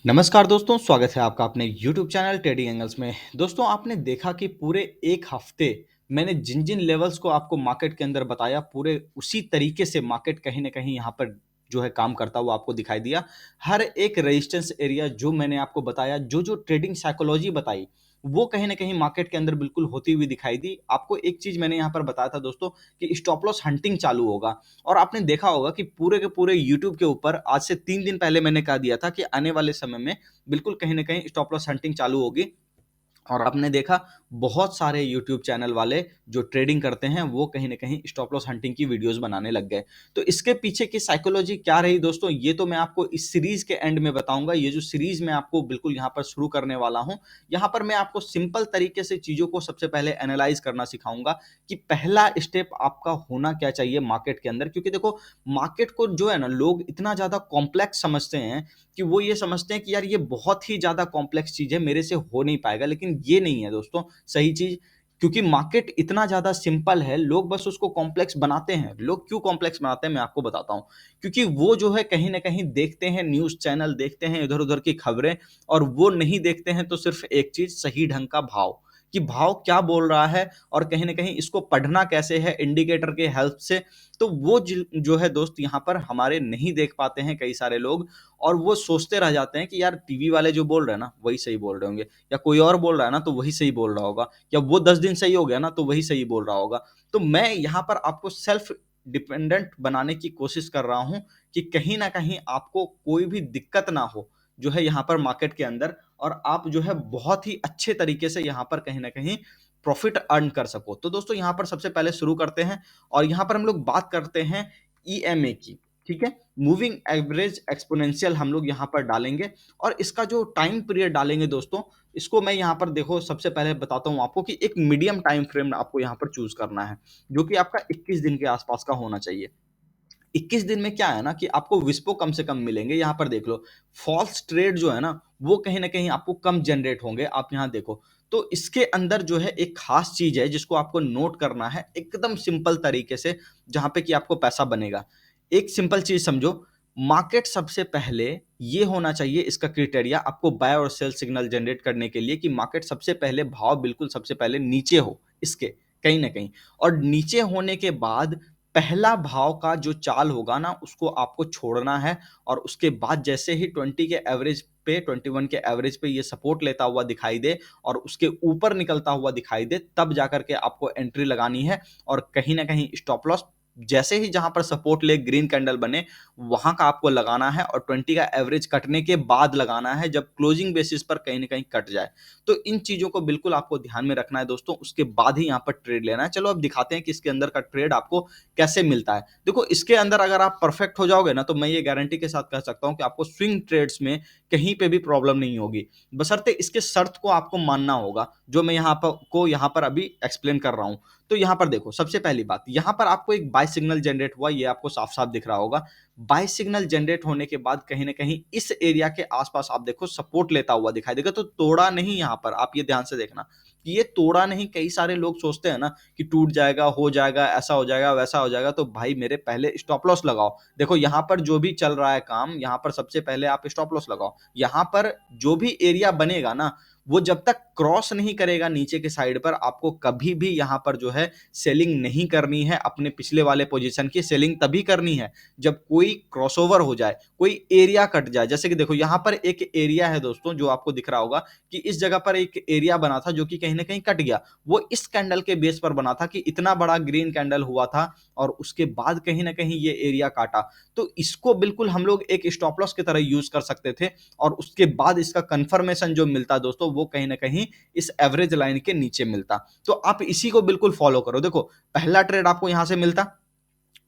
नमस्कार दोस्तों, स्वागत है आपका अपने YouTube चैनल ट्रेडिंग एंगल्स में। दोस्तों, आपने देखा कि पूरे 1 हफ्ते मैंने जिन-जिन लेवल्स को आपको मार्केट के अंदर बताया, पूरे उसी तरीके से मार्केट कहीं न कहीं यहाँ पर जो है काम करता हुआ आपको दिखाई दिया। हर एक रेजिस्टेंस एरिया जो मैंने आपको बताया, जो-जो ट्रेडिंग साइकोलॉजी बताई, वो कहीं न कहीं मार्केट के अंदर बिल्कुल होती हुई दिखाई दी। आपको एक चीज़ मैंने यहाँ पर बताया था दोस्तों कि स्टॉप लॉस हंटिंग चालू होगा। और आपने देखा होगा कि पूरे के पूरे यूट्यूब के ऊपर आज से 3 दिन पहले मैंने कह दिया था कि आने वाले समय में बिल्कुल कहीं न कहीं स्टॉप लॉस हंटिंग चालू होगी। और आपने देखा बहुत सारे यूट्यूब चैनल वाले जो ट्रेडिंग करते हैं वो कहीं न कहीं स्टॉप लॉस हंटिंग की वीडियोज़ बनाने लग गए। तो इसके पीछे की साइकोलॉजी क्या रही दोस्तों, ये तो मैं आपको इस सीरीज़ के एंड में बताऊँगा। ये जो सीरीज़ मैं आपको बिल्कुल यहाँ पर शुरू करने वाला हूँ, यहाँ पर मैं आपको सिंपल तरीके से चीज़ों को सबसे पहले एनालाइज़ करना सिखाऊँगा कि पहला स्टेप आपका होना क्या चाहिए मार्केट के अंदर। क्योंकि देखो, मार्केट को जो है ना लोग इतना ज़्यादा कॉम्प्लेक्स समझते हैं कि वो ये समझते हैं कि यार ये बहुत ही ज़्यादा कॉम्प्लेक्स चीज़ है, मेरे से हो नहीं पाएगा, लेकिन ये नहीं है दोस्तों सही चीज़। क्योंकि मार्केट इतना ज़्यादा सिंपल है, लोग बस उसको कॉम्प्लेक्स बनाते हैं। लोग क्यों कॉम्प्लेक्स बनाते हैं मैं आपको बताता हूँ। क्योंकि वो जो है कहीं न कहीं देखते हैं न्यूज़ चैनल, देखते हैं इधर-उधर की खबरें और वो नहीं देखते हैं तो सिर्फ़ एक चीज़, सही ढंग का भाव, कि भाव क्या बोल रहा है और कहीं न कहीं इसको पढ़ना कैसे है इंडिकेटर के हेल्प से। तो वो जो है दोस्त यहाँ पर हमारे नहीं देख पाते हैं कई सारे लोग और वो सोचते रह जाते हैं कि यार टीवी वाले जो बोल रहे हैं ना, वही सही बोल रहे होंगे या कोई और बोल रहा है ना, तो वही सही बोल रहा होगा या वो 10 दिन सही हो गया ना, तो वही सही बोल रहा होगा। तो मैं यहाँ पर आपको सेल्फ डिपेंडेंट बनाने की कोशिश कर रहा हूँ कि कहीं न कहीं आपको कोई भी दिक्कत ना हो, जो है यहाँ पर मार्केट के अंदर और आप जो है बहुत ही अच्छे तरीके से यहाँ पर कहीं न कहीं प्रॉफ़िट अर्न कर सको। तो दोस्तों यहाँ पर सबसे पहले शुरू करते हैं और यहाँ पर हम लोग बात करते हैं ईएमए की, ठीक है? मूविंग एवरेज एक्सपोनेंशियल हम लोग यहाँ पर डालेंगे और इसका जो टाइम पीरियड डालेंगे दोस्तों, इसको मैं यहाँ पर देखो सबसे पहले बताता हूँ आपको कि एक मीडियम टाइम फ्रेम आपको यहाँ पर चूज़ करना है, जो कि आपका 21 दिन के आसपास का होना चाहिए। 21 दिन में क्या है ना कि आपको विस्पो कम से कम मिलेंगे, यहाँ पर देख लो। फॉल्स ट्रेड जो है ना, वो कहीं न कहीं आपको कम जनरेट होंगे, आप यहाँ देखो। तो इसके अंदर जो है एक ख़ास चीज़ है जिसको आपको नोट करना है एकदम सिंपल तरीके से, जहाँ पे कि आपको पैसा बनेगा। एक सिंपल चीज़ समझो, मार्केट सबसे पहले ये होना चाहिए इसका क्राइटेरिया आपको बाय और सेल सिग्नल जनरेट करने के लिए कि मार्केट सबसे पहले भाव बिल्कुल सबसे पहले नीचे हो इसके, कहीं न कहीं। और नीचे होने के बाद पहला भाव का जो चाल होगा ना, उसको आपको छोड़ना है और उसके बाद जैसे ही 20 के एवरेज पे 21 के एवरेज पे ये सपोर्ट लेता हुआ दिखाई दे और उसके ऊपर निकलता हुआ दिखाई दे, तब जाकर के आपको एंट्री लगानी है और कहीं न कहीं स्टॉप लॉस जैसे ही जहाँ पर सपोर्ट ले ग्रीन कैंडल बने, वहाँ का आपको लगाना है और 20 का एवरेज कटने के बाद लगाना है, जब क्लोजिंग बेसिस पर कहीं न कहीं कट जाए। तो इन चीज़ों को बिल्कुल आपको ध्यान में रखना है दोस्तों, उसके बाद ही यहाँ पर ट्रेड लेना है। चलो अब दिखाते हैं कि इसके अंदर का ट्रेड आपको कैसे मिलता है। देखो, इसके अंदर अगर आप परफेक्ट हो जाओगे ना, तो मैं ये गारंटी के साथ कह सकता हूँ कि आपको स्विंग ट्रेड्स में कहीं पे भी प्रॉब्लम नहीं होगी। बशर्ते इसके शर्त को आपको मानना होगा, जो मैं यहाँ पर अभी एक्सप्लेन कर रहा हूँ। तो यहाँ पर देखो, सबसे पहली बात, यहाँ पर आपको एक बाय सिग्नल जनरेट हुआ, ये आपको साफ-साफ दिख रहा होगा। बाय सिग्नल जनरेट होने के बाद कहीं न कहीं इस एरिया के आस-पास आप देखो सपोर्ट लेता हुआ दिखाई देगा, तो तोड़ा नहीं यहाँ पर, आप ये ध्यान से देखना। ये तोड़ा नहीं, कई सारे लोग सोचते हैं ना कि टूट जाएगा, हो जाएगा, ऐसा हो जाएगा, वैसा हो जाएगा, तो भाई मेरे पहले स्टॉप लॉस लगाओ। देखो, यहाँ पर जो भी चल रहा है काम, यहाँ पर सबसे पहले आप स्टॉप लॉस लगाओ। यहाँ पर जो भी एरिया बनेगा ना, वो जब तक क्रॉस नहीं करेगा नीचे के साइड पर, आपको कभी भी यहाँ पर जो है सेलिंग नहीं करनी है। अपने पिछले वाले पोजीशन की सेलिंग तभी करनी है जब कोई क्रॉसओवर हो जाए, कोई एरिया कट जाए। जैसे कि देखो, यहाँ पर एक एरिया है दोस्तों, जो आपको दिख रहा होगा कि इस जगह पर एक एरिया बना था जो कि कहीं न कहीं कट गया। वो इस कैंडल के बेस पर बना था कि इतना बड़ा ग्रीन कैंडल हुआ था और उसके बाद कहीं न कहीं ये एरिया काटा। तो इसको बिल्कुल हम लोग एक स्टॉप लॉस की तरह यूज़ कर सकते थे और उसके बाद इसका कन्फर्मेशन जो मिलता दोस्तों, वो कहीं न कहीं इस एवरेज लाइन के नीचे मिलता। तो आप इसी को बिल्कुल फॉलो करो। देखो, पहला ट्रेड आपको यहाँ से मिलता,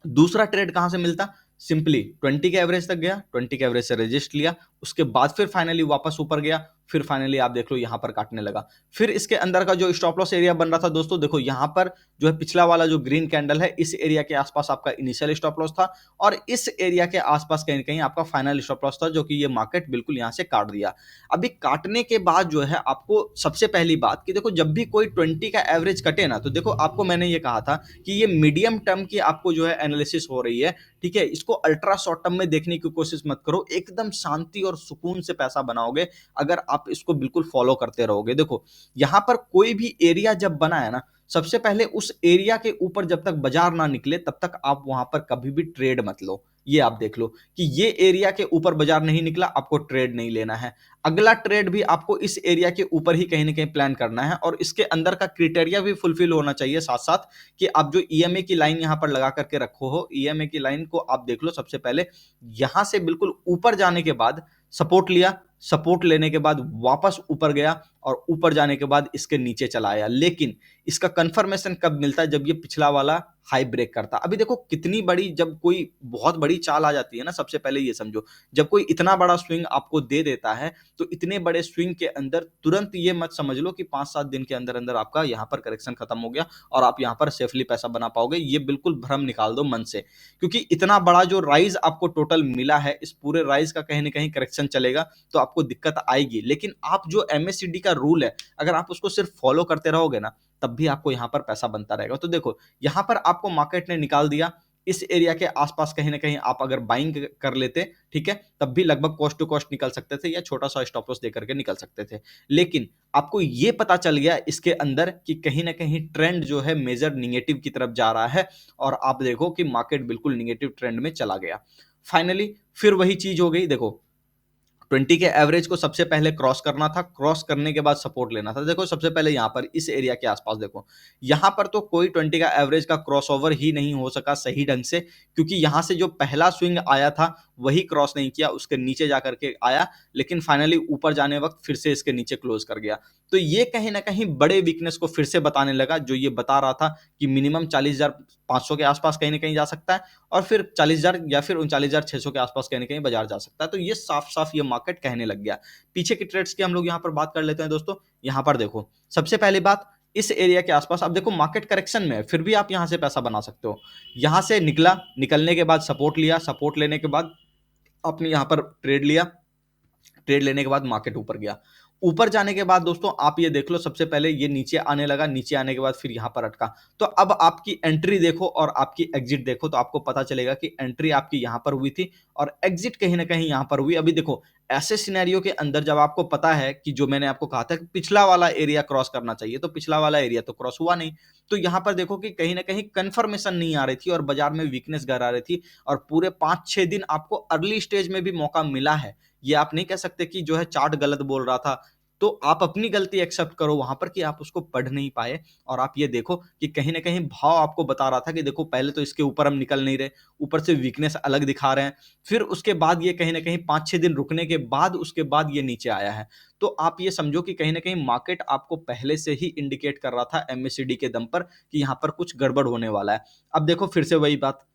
दूसरा ट्रेड कहाँ से मिलता? सिंपली 20 के एवरेज तक गया, 20 के एवरेज से रेजिस्ट लिया, उसके बाद फिर फाइनली वापस ऊपर गया, फिर फाइनली आप देख लो यहाँ पर काटने लगा। फिर इसके अंदर का जो स्टॉप लॉस एरिया बन रहा था दोस्तों, देखो यहाँ पर जो है पिछला वाला जो ग्रीन कैंडल है, इस एरिया के आसपास आपका इनिशियल स्टॉप लॉस था और इस एरिया के आसपास कहीं न कहीं आपका फाइनल स्टॉप लॉस था, जो कि ये मार्केट बिल्कुल यहाँ से काट दिया। अभी काटने के बाद जो है आपको सबसे पहली बात कि देखो, जब भी कोई 20 का एवरेज कटे ना, तो देखो आपको मैंने ये कहा था कि ये मीडियम टर्म की आपको जो है एनालिसिस हो रही है, ठीक है? इसको अल्ट्रा शॉर्ट टर्म में देखने की कोशिश मत करो, एकदम शांति और सुकून से पैसा बनाओगे अगर आप इसको बिल्कुल फॉलो करते रहोगे। देखो, यहाँ पर कोई भी एरिया जब बना है ना, सबसे पहले उस एरिया के ऊपर जब तक बाजार ना निकले तब तक आप वहां पर कभी भी ट्रेड मत लो। ये आप देख लो कि ये एरिया के ऊपर बाजार नहीं निकला, आपको ट्रेड नहीं लेना है। अगला ट्रेड भी आपको इस एरिया के ऊपर ही कहीं ना कहीं प्लान करना है, और इसके अंदर का क्राइटेरिया भी फुलफिल होना चाहिए साथ साथ, कि आप जो ईएमए की लाइन यहां पर लगा करके रखो हो, ईएमए की लाइन को आप देख लो। सबसे पहले यहां से बिल्कुल ऊपर जाने के बाद सपोर्ट लिया, सपोर्ट लेने के बाद वापस ऊपर गया, और ऊपर जाने के बाद इसके नीचे चला आया। लेकिन इसका कंफर्मेशन कब मिलता है? जब ये पिछला वाला हाई ब्रेक करता। अभी देखो कितनी बड़ी, जब कोई बहुत बड़ी चाल आ जाती है ना, सबसे पहले ये समझो, जब कोई इतना बड़ा स्विंग आपको दे देता है, तो इतने बड़े स्विंग के अंदर तुरंत ये मत समझ लो कि 5-7 दिन के अंदर अंदर आपका यहां पर करेक्शन खत्म हो गया और आप यहां पर सेफली पैसा बना पाओगे। ये बिल्कुल भ्रम निकाल दो मन से, क्योंकि इतना बड़ा जो राइज आपको टोटल मिला है, इस पूरे राइज का कहीं ना कहीं करेक्शन चलेगा तो आपको दिक्कत आएगी। लेकिन आप जो एमएससीडी का रूल है, अगर आप उसको सिर्फ फॉलो करते रहोगे ना, तब भी आपको यहां पर पैसा बनता रहेगा। तो देखो, यहां पर आपको मार्केट ने निकाल दिया, इस एरिया के आसपास कहीं ना कहीं आप अगर बाइंग कर लेते, ठीक है, तब भी लगभग कॉस्ट टू कॉस्ट निकल सकते थे, या छोटा सा स्टॉप लॉस देकर के निकल सकते थे। लेकिन आपको ये पता चल गया इसके अंदर कि कहीं ना कहीं ट्रेंड जो है मेजर निगेटिव की तरफ जा रहा है, और आप देखो कि मार्केट बिल्कुल निगेटिव ट्रेंड में चला गया। फाइनली फिर वही चीज हो गई। देखो, 20 के एवरेज को सबसे पहले क्रॉस करना था, क्रॉस करने के बाद सपोर्ट लेना था। देखो सबसे पहले यहां पर इस एरिया के आसपास देखो, यहां पर तो कोई 20 का एवरेज का क्रॉसओवर ही नहीं हो सका सही ढंग से, क्योंकि यहां से जो पहला स्विंग आया था वही क्रॉस नहीं किया, उसके नीचे जाकर के आया, लेकिन फाइनली ऊपर जाने वक्त फिर से इसके नीचे क्लोज कर गया। तो ये कहीं ना कहीं बड़े वीकनेस को फिर से बताने लगा, जो ये बता रहा था कि मिनिमम 40,500 के आसपास कहीं ना कहीं जा सकता है, और फिर 40,000 या फिर 39,600 के आसपास कहीं ना कहीं बाजार जा सकता है। तो ये साफ साफ ये मार्केट कहने लग गया। पीछे की ट्रेड्स की हम लोग यहां पर बात कर लेते हैं दोस्तों। यहां पर देखो, सबसे पहली बात, इस एरिया के आसपास अब देखो मार्केट करेक्शन में है, फिर भी आप यहां से पैसा बना सकते हो। यहां से निकला, निकलने के बाद सपोर्ट लिया, सपोर्ट लेने के बाद आपने यहां पर ट्रेड लिया, ट्रेड लेने के बाद मार्केट ऊपर गया। ऊपर जाने के बाद दोस्तों आप ये देख लो, सबसे पहले ये नीचे आने लगा, नीचे आने के बाद फिर यहां पर अटका। तो अब आपकी एंट्री देखो और आपकी एग्जिट देखो, तो आपको पता चलेगा कि एंट्री आपकी यहां पर हुई थी और एग्जिट कहीं ना कहीं यहां पर हुई। अभी देखो, ऐसे सिनेरियो के अंदर जब आपको पता है कि जो मैंने आपको कहा था कि पिछला वाला एरिया क्रॉस करना चाहिए, तो पिछला वाला एरिया तो क्रॉस हुआ नहीं। तो यहां पर देखो कि कहीं ना कहीं कंफर्मेशन नहीं आ रही थी और बाजार में वीकनेस घर आ रही थी, और पूरे 5-6 दिन आपको अर्ली स्टेज में भी मौका मिला है। ये आप नहीं कह सकते कि जो है चार्ट गलत बोल रहा था। तो आप अपनी गलती एक्सेप्ट करो वहां पर कि आप उसको पढ़ नहीं पाए, और आप ये देखो कि कहीं ना कहीं भाव आपको बता रहा था कि देखो पहले तो इसके ऊपर हम निकल नहीं रहे, ऊपर से वीकनेस अलग दिखा रहे हैं, फिर उसके बाद ये कहीं ना कहीं 5-6 दिन रुकने के बाद उसके बाद ये नीचे आया है। तो आप ये समझो कि कहीं ना कहीं मार्केट आपको पहले से ही इंडिकेट कर रहा था एमएससीडी के दम पर कि यहां पर कुछ गड़बड़ होने वाला है। अब देखो फिर से वही बात,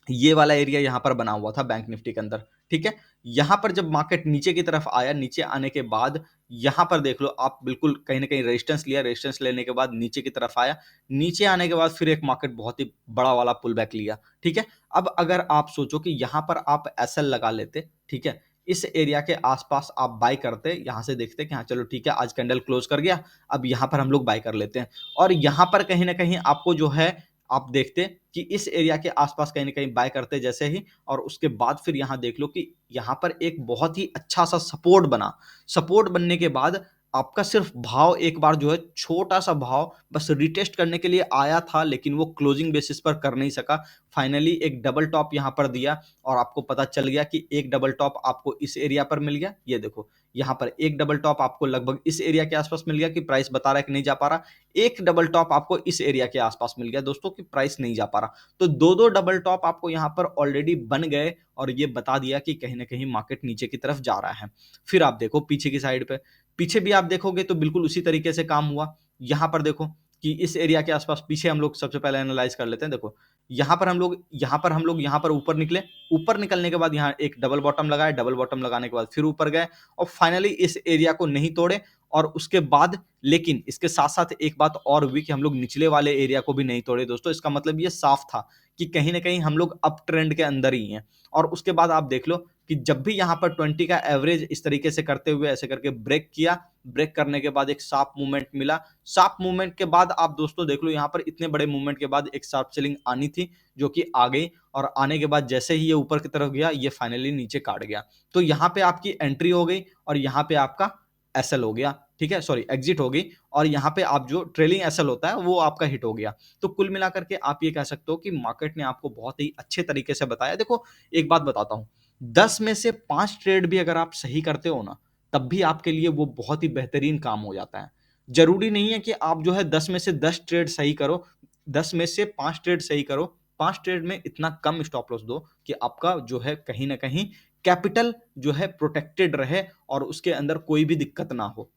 ये वाला एरिया यहां पर बना हुआ था बैंक निफ्टी के अंदर, ठीक है। यहां पर जब मार्केट नीचे की तरफ आया, नीचे आने के बाद यहां पर देख लो आप बिल्कुल कहीं ना कहीं रेजिस्टेंस लिया, रेजिस्टेंस लेने के बाद नीचे की तरफ आया, नीचे आने के बाद फिर एक मार्केट बहुत ही बड़ा वाला पुल बैक लिया, ठीक है। अब अगर आप सोचो कि यहां पर आप एसएल लगा लेते, ठीक है, इस एरिया के आसपास आप बाय करते, यहां से देखते कि हाँ चलो ठीक है, आज कैंडल क्लोज कर गया, अब यहां पर हम लोग बाय कर लेते हैं, और यहां पर कहीं ना कहीं आपको जो है आप देखते कि इस एरिया के आसपास कहीं ना कहीं बाय करते जैसे ही, और उसके बाद फिर यहां देख लो कि यहां पर एक बहुत ही अच्छा सा सपोर्ट बना। सपोर्ट बनने के बाद आपका सिर्फ भाव एक बार जो है छोटा सा भाव बस रिटेस्ट करने के लिए आया था, लेकिन वो क्लोजिंग बेसिस पर कर नहीं सका। फाइनली एक डबल टॉप यहां पर दिया, और आपको पता चल गया कि एक डबल टॉप आपको इस एरिया पर मिल गया। ये देखो यहां पर एक डबल टॉप आपको लगभग इस एरिया के आसपास मिल गया, कि प्राइस बता रहा है कि नहीं जा पा रहा। एक डबल टॉप आपको इस एरिया के आसपास मिल गया दोस्तों, कि प्राइस नहीं जा पा रहा। तो दो दो डबल टॉप आपको यहां पर ऑलरेडी बन गए, और ये बता दिया कि कहीं ना कहीं मार्केट नीचे की तरफ जा रहा है। फिर आप देखो पीछे की साइड पे, पीछे भी आप देखोगे तो बिल्कुल उसी तरीके से काम हुआ। यहां पर देखो कि इस एरिया के आसपास, पीछे हम लोग सबसे पहले एनालाइज कर लेते हैं। देखो यहां पर ऊपर निकले, ऊपर निकलने के बाद यहां एक डबल बॉटम लगाए, डबल बॉटम लगाने के बाद फिर ऊपर गए, और फाइनली इस एरिया को नहीं तोड़े, और उसके बाद लेकिन इसके साथ-साथ एक बात और हुई कि हम लोग निचले वाले एरिया को भी नहीं तोड़े दोस्तों। इसका मतलब ये साफ था कि कहीं न कहीं हम लोग अप ट्रेंड के अंदर ही हैं। और उसके बाद आप देख लो कि जब भी यहाँ पर 20 का एवरेज इस तरीके से करते हुए ऐसे करके ब्रेक किया, ब्रेक करने के बाद एक शार्प मूवमेंट मिला। शार्प मूवमेंट के बाद आप दोस्तों देख लो यहाँ पर इतने बड़े मूवमेंट के बाद एक शार्प सेलिंग आनी थी, जो कि आ गई और आने के बाद जैसे ही ये ऊपर की तरफ गया, ये फाइनली नीचे काट गया। तो यहाँ पे आपकी एंट्री हो गई और यहाँ पे आपका एसएल हो गया, ठीक है? सॉरी एग्जिट हो गई और यहाँ पे आप जो ट्रेलिंग एसएल होता है, वो आपका हिट हो गया। तो कुल मिलाकर के आप ये कह सकते हो कि मार्केट ने आपको बहुत ही अच्छे तरीके से बताया। देखो, एक बात बताता हूँ, 10 में से 5 ट्रेड भी अगर आप सही करते हो ना, तब भी आपके लिए वो बहुत ही बेहतरीन काम हो जाता है। ज़रूरी नहीं है कि आप जो है 10 में से 10 ट्रेड सही करो, 10 में से 5 ट्रेड सही करो, 5 ट्रेड में इतना कम स्टॉप लॉस दो कि आपका जो है कहीं न कहीं कैपिटल जो है प्रोटेक्टेड रहे और उसके अंदर कोई भी दिक्कत ना हो।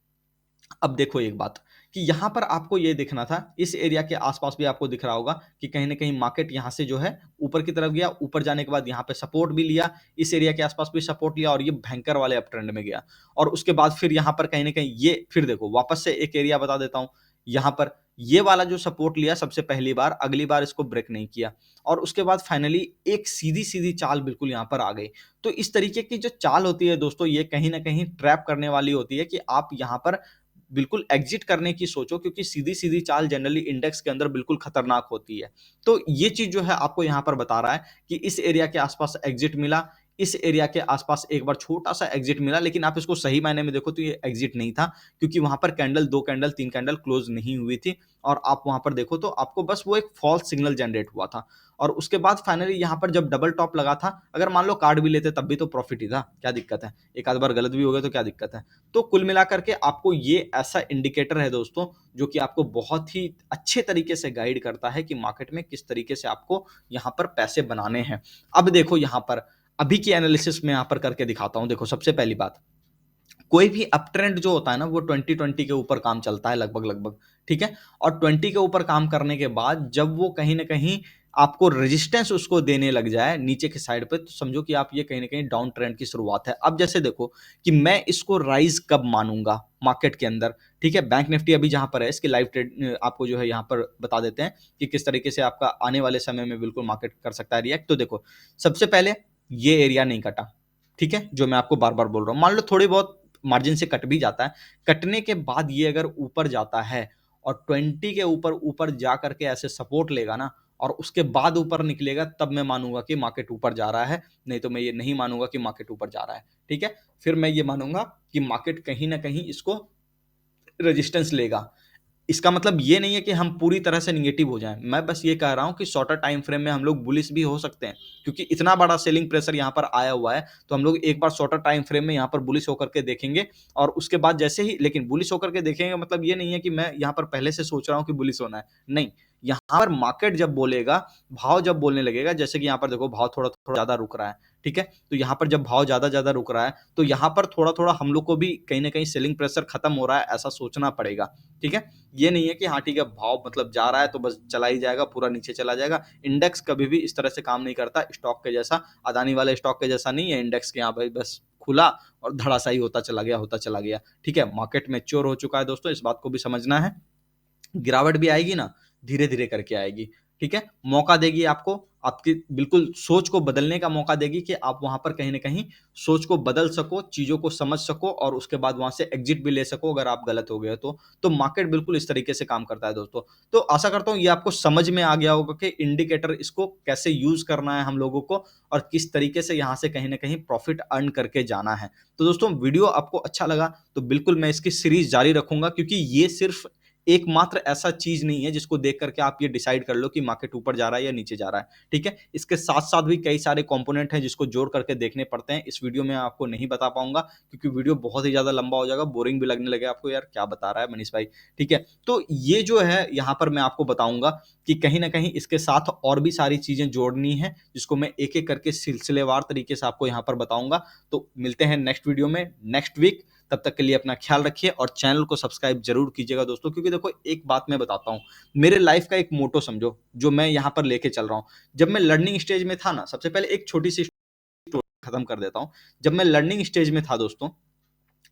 अब देखो एक बात कि यहाँ पर आपको ये देखना था, इस एरिया के आसपास भी आपको दिख रहा होगा कि कहीं न कहीं मार्केट यहाँ से जो है ऊपर की तरफ गया, ऊपर जाने के बाद यहाँ पे सपोर्ट भी लिया, इस एरिया के आसपास भी सपोर्ट लिया और ये भयंकर वाले अप ट्रेंड में गया। और उसके बाद फिर यहाँ पर कहीं न कहीं ये फिर देखो वापस से एक एरिया बता देता हूँ, यहाँ पर ये वाला जो सपोर्ट लिया सबसे पहली बार, अगली बार इसको ब्रेक नहीं किया और उसके बाद फाइनली एक सीधी-सीधी चाल बिल्कुल यहाँ पर आ गई। तो इस तरीके की जो चाल होती है दोस्तों, ये कहीं न कहीं ट्रैप करने वाली होती है कि आप यहाँ पर बिल्कुल एग्जिट करने की सोचो, क्योंकि सीधी-सीधी चाल जनरली इंडेक्स के अंदर बिल्कुल खतरनाक होती है। तो ये चीज़ जो है आपको यहाँ पर बता रहा है कि इस एरिया के आसपास एग्जिट मिला, इस एरिया के आसपास एक बार छोटा-सा एग्जिट मिला, लेकिन आप इसको सही मायने में देखो तो ये एग्जिट नहीं था, क्योंकि वहाँ पर कैंडल 2 कैंडल 3 कैंडल क्लोज़ नहीं हुई थी और आप वहाँ पर देखो तो आपको बस वो एक फ़ॉल्स सिग्नल जनरेट हुआ था। और उसके बाद फाइनली यहाँ पर जब डबल टॉप लगा था, अगर मान लो काट भी लेते तब भी तो प्रॉफ़िट ही था, क्या दिक्कत है? एक आध बार गलत भी हो गया तो क्या दिक्कत है? तो कुल मिलाकर के आपको ये ऐसा इंडिकेटर है दोस्तों, जो कि आपको बहुत ही अच्छे तरीके से गाइड करता है कि मार्केट में किस तरीके से आपको यहाँ पर पैसे बनाने हैं। अब देखो यहाँ पर अभी की एनालिसिस मैं यहाँ पर करके दिखाता हूँ। देखो, सबसे पहली बात, कोई भी अप ट्रेंड जो होता है ना, वो 20-20 के ऊपर काम चलता है लगभग-लगभग, ठीक है? और 20 के ऊपर काम करने के बाद जब वो कहीं न कहीं आपको रेजिस्टेंस उसको देने लग जाए नीचे की साइड पे, तो समझो कि आप ये कहीं न कहीं डाउन ट्रेंड की शुरुआत है। अब जैसे देखो कि मैं इसको राइज़ कब मानूँगा मार्केट के अंदर, ठीक है? बैंक निफ्टी अभी जहाँ पर है, इसकी लाइव ट्रेड आपको जो है यहाँ पर बता देते हैं कि किस तरीके से आपका आने वाले समय में बिल्कुल मार्केट कर सकता है रिएक्ट। तो देखो, सबसे पहले ये एरिया नहीं कटा, ठीक है? जो मैं आपको बार-बार बोल रहा हूँ। मान लो थोड़ी बहुत मार्जिन से कट भी जाता है, कटने के बाद ये अगर ऊपर जाता है और 20 के ऊपर ऊपर जा करके ऐसे सपोर्ट लेगा ना और उसके बाद ऊपर निकलेगा, तब मैं मानूँगा कि मार्केट ऊपर जा रहा है, नहीं तो मैं ये नहीं मानूँगा कि मार्केट ऊपर जा रहा है, ठीक है? फिर मैं ये मानूँगा कि मार्केट कहीं न कहीं इसको रेजिस्टेंस लेगा। इसका मतलब ये नहीं है कि हम पूरी तरह से नेगेटिव हो जाएँ। मैं बस ये कह रहा हूँ कि शॉर्टर टाइम फ्रेम में हम लोग बुलिश भी हो सकते हैं, क्योंकि इतना बड़ा सेलिंग प्रेशर यहाँ पर आया हुआ है, तो हम लोग एक बार शॉर्टर टाइम फ्रेम में यहाँ पर बुलिश होकर के देखेंगे और उसके बाद जैसे ही, लेकिन बुलिश होकर के देखेंगे मतलब ये नहीं है कि मैं यहाँ पर पहले से सोच रहा हूँ कि बुलिश होना है। नहीं, यहाँ पर मार्केट जब बोलेगा, भाव जब बोलने लगेगा, जैसे कि यहाँ पर देखो भाव थोड़ा-थोड़ा ज़्यादा रुक रहा है, ठीक है? तो यहाँ पर जब भाव ज़्यादा-ज़्यादा रुक रहा है, तो यहाँ पर थोड़ा-थोड़ा हम लोग को भी कहीं न कहीं सेलिंग प्रेशर खत्म हो रहा है, ऐसा सोचना पड़ेगा, ठीक है? ये नहीं है कि हाँ ठीक है, भाव मतलब जा रहा है तो बस चला ही जाएगा, पूरा नीचे चला जाएगा। इंडेक्स कभी भी इस तरह से काम नहीं करता, स्टॉक के जैसा, अदानी वाले स्टॉक के जैसा नहीं है इंडेक्स के, यहाँ पे बस खुला और धड़ाशायी होता चला गया, ठीक है? मार्केट मैच्योर हो चुका है दोस्तों, इस बात को भी समझना है। गिरावट भी आएगी ना, धीरे-धीरे करके आएगी, ठीक है? मौका देगी आपको, आपकी बिल्कुल सोच को बदलने का मौका देगी कि आप वहाँ पर कहीं न कहीं सोच को बदल सको, चीज़ों को समझ सको और उसके बाद वहाँ से एग्ज़िट भी ले सको अगर आप गलत हो गए हो तो। तो मार्केट बिल्कुल इस तरीके से काम करता है दोस्तों। तो आशा करता हूँ ये आपको समझ में आ गया होगा कि इंडिकेटर इसको कैसे यूज़ करना है हम लोगों को और किस तरीके से यहाँ से कहीं न कहीं प्रॉफ़िट अर्न करके जाना है। तो दोस्तों, वीडियो आपको अच्छा लगा तो बिल्कुल मैं इसकी सीरीज़ जारी रखूँगा, क्योंकि ये सिर्फ़ एकमात्र ऐसा चीज़ नहीं है जिसको देख करके आप ये डिसाइड कर लो कि मार्केट ऊपर जा रहा है या नीचे जा रहा है, ठीक है? इसके साथ-साथ भी कई सारे कंपोनेंट हैं जिसको जोड़ करके देखने पड़ते हैं। इस वीडियो में आपको नहीं बता पाऊँगा, क्योंकि वीडियो बहुत ही ज़्यादा लंबा हो जाएगा, बोरिंग भी लगने लगेगा आपको, यार क्या बता रहा है मनीष भाई, ठीक है? तो ये जो है यहाँ पर मैं आपको बताऊँगा कि कहीं न कहीं इसके साथ और भी सारी चीज़ें जोड़नी हैं, जिसको मैं एक-एक करके सिलसिलेवार तरीके से आपको यहाँ पर बताऊँगा। तो मिलते हैं नेक्स्ट वीडियो में, नेक्स्ट वीक। तब तक के लिए अपना ख्याल रखिए और चैनल को सब्सक्राइब ज़रूर कीजिएगा दोस्तों, क्योंकि देखो एक बात मैं बताता हूँ, मेरे लाइफ़ का एक मोटो समझो, जो मैं यहाँ पर लेके चल रहा हूँ। जब मैं लर्निंग स्टेज में था ना, सबसे पहले एक छोटी-सी स्टोरी खत्म कर देता हूँ। जब मैं लर्निंग स्टेज में था दोस्तों,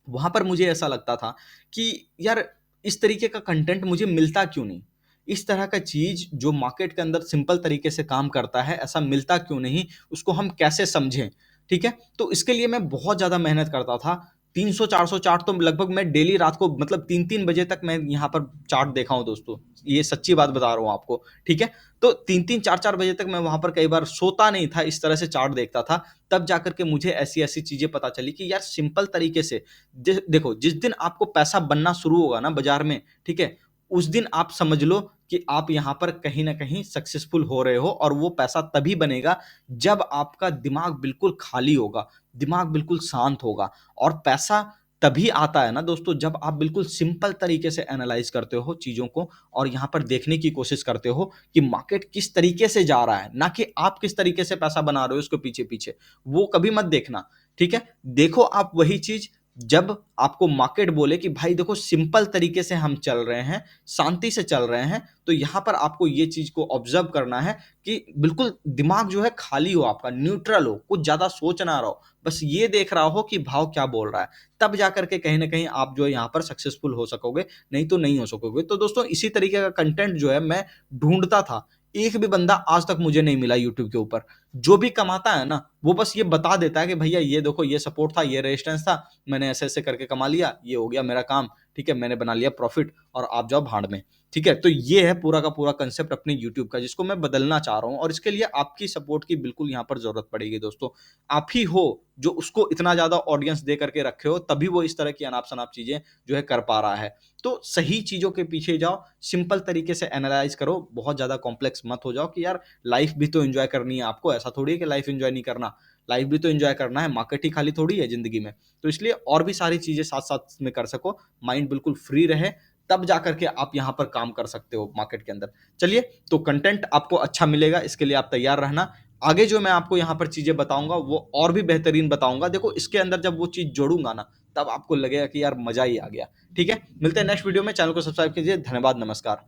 वहाँ पर मुझे ऐसा लगता था कि यार इस तरीके का कंटेंट मुझे मिलता क्यों नहीं? इस तरह का चीज़ जो मार्केट के अंदर सिंपल तरीके से काम करता है, ऐसा मिलता क्यों नहीं? उसको हम कैसे समझें? ठीक है? तो इसके लिए मैं बहुत ज़्यादा मेहनत करता था। 300-400 चार्ट तो लगभग मैं डेली रात को मतलब 3-3 बजे तक मैं यहाँ पर चार्ट देखा हूँ दोस्तों। ये सच्ची बात बता रहा हूँ आपको, ठीक है? तो 3-3 4-4 बजे तक मैं वहाँ पर कई बार सोता नहीं था, इस तरह से चार्ट देखता था। तब जाकर के मुझे ऐसी-ऐसी चीज़ें पता चली कि यार सिंपल तरीके से देखो जिस दिन आपको पैसा बनना शुरू होगा ना बाजार में, ठीक है? उस दिन आप समझ लो कि आप यहाँ पर कहीं न कहीं सक्सेसफुल हो रहे हो और वो पैसा तभी बनेगा जब आपका दिमाग बिल्कुल खाली होगा, दिमाग बिल्कुल शांत होगा और पैसा तभी आता है ना दोस्तों जब आप बिल्कुल सिंपल तरीके से एनालाइज़ करते हो चीज़ों को और यहाँ पर देखने की कोशिश करते हो कि मार्केट किस तरीके से जा रहा है, ना कि आप किस तरीके से पैसा बना रहे हो उसके पीछे-पीछे। वो कभी मत देखना, ठीक है? देखो आप वही चीज़ जब आपको मार्केट बोले कि भाई देखो सिंपल तरीके से हम चल रहे हैं, शांति से चल रहे हैं, तो यहाँ पर आपको ये चीज़ को ऑब्ज़र्व करना है कि बिल्कुल दिमाग जो है खाली हो आपका, न्यूट्रल हो, कुछ ज़्यादा सोच ना रहो। बस ये देख रहा हो कि भाव क्या बोल रहा है, तब जाकर के कहीं न कहीं आप जो है यहाँ पर सक्सेसफुल हो सकोगे, नहीं तो नहीं हो सकोगे। तो दोस्तों इसी तरीके का कंटेंट जो है मैं ढूँढता था, एक भी बंदा आज तक मुझे नहीं मिला यूट्यूब के ऊपर। जो भी कमाता है ना, वो बस ये बता देता है कि भैया ये देखो ये सपोर्ट था, ये रेजिस्टेंस था, मैंने ऐसे-ऐसे करके कमा लिया, ये हो गया मेरा काम, ठीक है? मैंने बना लिया प्रॉफ़िट और आप जाओ भाड़ में, ठीक है? तो ये है पूरा का पूरा कांसेप्ट अपने यूट्यूब का जिसको मैं बदलना चाह रहा हूँ और इसके लिए आपकी सपोर्ट की बिल्कुल यहाँ पर ज़रूरत पड़ेगी दोस्तों। आप ही हो जो उसको इतना ज़्यादा ऑडियंस दे करके रखे हो, तभी वो इस तरह की अनाप-शनाप चीज़ें जो है कर पा रहा है। तो सही चीज़ों के पीछे जाओ, सिंपल तरीके से एनालाइज़ करो, बहुत ज़्यादा कॉम्प्लेक्स मत हो जाओ कि यार लाइफ़ भी तो एन्जॉय करनी है आपको, ऐसा थोड़ी है कि लाइफ़ एन्जॉय नहीं करना। लाइफ़ भी तो एन्जॉय करना है, मार्केट ही खाली थोड़ी है ज़िंदगी में। तो इसलिए और भी सारी चीज़ें साथ-साथ में कर सको, माइंड बिल्कुल फ्री रहे, तब जाकर के आप यहाँ पर काम कर सकते हो मार्केट के अंदर। चलिए, तो कंटेंट आपको अच्छा मिलेगा, इसके लिए आप तैयार रहना। आगे जो मैं आपको यहाँ पर चीज़ें बताऊँगा, वो और भी बेहतरीन बताऊँगा। देखो, इसके अंदर जब वो चीज़ जोड़ूँगा ना, तब आपको लगेगा कि यार मज़ा ही आ गया। ठीक है? मिलते हैं नेक्स्ट वीडियो में, चैनल को सब्सक्राइब कीजिए। धन्यवाद, नमस्कार।